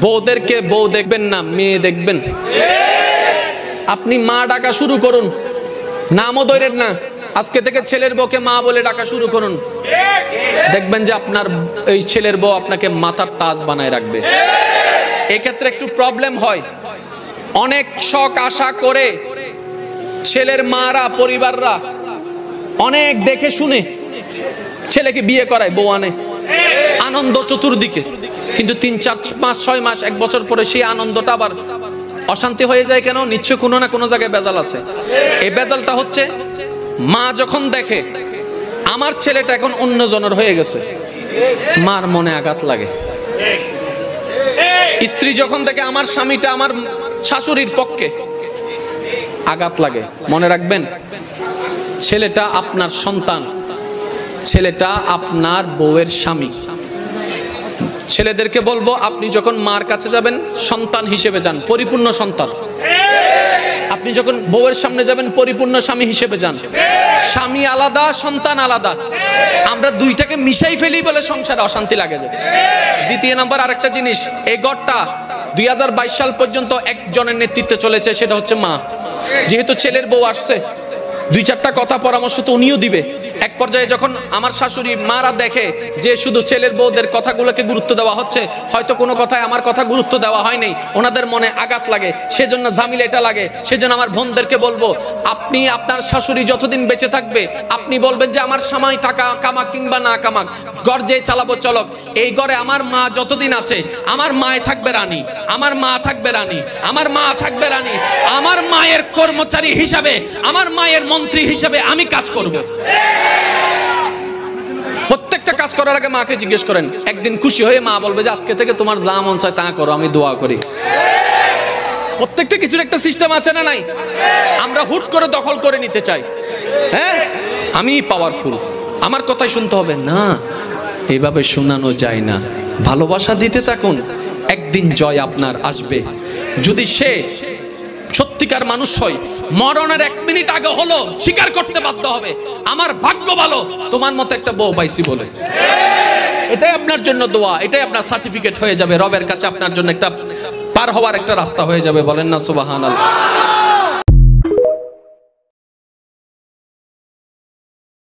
বউদেরকে বউ দেখবেন না, মেয়ে দেখবেন। আপনি মা ডাকা শুরু করুন, নামও ধরেন না। আজকে থেকে ছেলের বউকে মা বলে ডাকা শুরু করুন, দেখবেন যে আপনার এই ছেলের বউ আপনাকে মাথার তাজ বানায় রাখবে। এক্ষেত্রে একটু প্রবলেম হয়, অনেক শখ আশা করে ছেলের মারা পরিবাররা অনেক দেখে শুনে ছেলেকে বিয়ে করায়, বউ আনে, আনন্দ চতুর্দিকে, কিন্তু 3, 4, 5, 6 মাস, 1 বছর পরে সেই আনন্দটা আবার অশান্তি হয়ে যায়। কেন? নিশ্চয় কোনো না কোনো জায়গায় বেজাল আছে। এই বেজালটা হচ্ছে মা যখন দেখে আমার ছেলেটা এখন অন্য জনের হয়ে গেছে, মার মনে আঘাত লাগে। স্ত্রী যখন দেখে আমার স্বামীটা আমার শাশুড়ির পক্ষে, আঘাত লাগে। মনে রাখবেন, ছেলেটা আপনার সন্তান, ছেলেটা আপনার বউয়ের স্বামী। ছেলেদেরকে বলবো, আপনি যখন মার কাছে যাবেন সন্তান হিসেবে যান, পরিপূর্ণ সন্তান। আপনি যখন বউয়ের সামনে যাবেন পরিপূর্ণ স্বামী হিসেবে যান। স্বামী আলাদা, সন্তান আলাদা, আমরা দুইটাকে মিশাই ফেলি বলে সংসারে অশান্তি লাগে যায়। দ্বিতীয় নাম্বার আরেকটা জিনিস, এই ঘরটা 2022 সাল পর্যন্ত একজনের নেতৃত্বে চলেছে, সেটা হচ্ছে মা। যেহেতু ছেলের বউ আসছে, 2-4টা কথা পরামর্শ তো উনিও দিবে। এক পর্যায়ে যখন আমার শাশুড়ি মারা দেখে যে শুধু ছেলের বউদের কথাগুলোকে গুরুত্ব দেওয়া হচ্ছে, হয়তো কোনো কথায় আমার কথা গুরুত্ব দেওয়া হয়নি, ওনাদের মনে আঘাত লাগে, সেজন্য ঝামেলা এটা লাগে। সেজন্য আমার বোনদেরকে বলবো, আপনি আপনার শাশুড়ি যতদিন বেঁচে থাকবে আপনি বলবেন যে আমার স্বামী টাকা কামাক কিংবা না কামাক, ঘর যে চালাবো চলক, এই ঘরে আমার মা যতদিন আছে আমার মায় থাকবে রানী, আমার মা থাকবে রানী, আমার মা থাকবে রানী। আমার মায়ের কর্মচারী হিসাবে, আমার মায়ের মন্ত্রী হিসাবে আমি কাজ করব। প্রত্যেকটা কাজ করার আগে মাকে জিজ্ঞেস করেন, একদিন খুশি হয়ে মা বলবে যে আজকে থেকে তোমার যা মন চায় তা করো, আমি দোয়া করি। প্রত্যেকটা কিছুর একটা সিস্টেম আছে না নাই? আমরা হুট করে দখল করে নিতে চাই, হ্যাঁ আমি পাওয়ারফুল, আমার কথাই শুনতে হবে না, এইভাবে শোনানো যায় না। ভালোবাসা দিতে থাকুন, একদিন জয় আপনার আসবে। যদি সে সত্যিকার মানুষ হয়, মরণের 1 মিনিট আগে হলো স্বীকার করতে বাধ্য হবে, আমার ভাগ্য ভালো তোমার মতো একটা বউ পাইছি বলে। এটাই আপনার জন্য দোয়া, এটাই আপনার সার্টিফিকেট হয়ে যাবে, রবের কাছে আপনার জন্য একটা পার হওয়ার একটা রাস্তা হয়ে যাবে। বলেন না সুবহানাল্লাহ।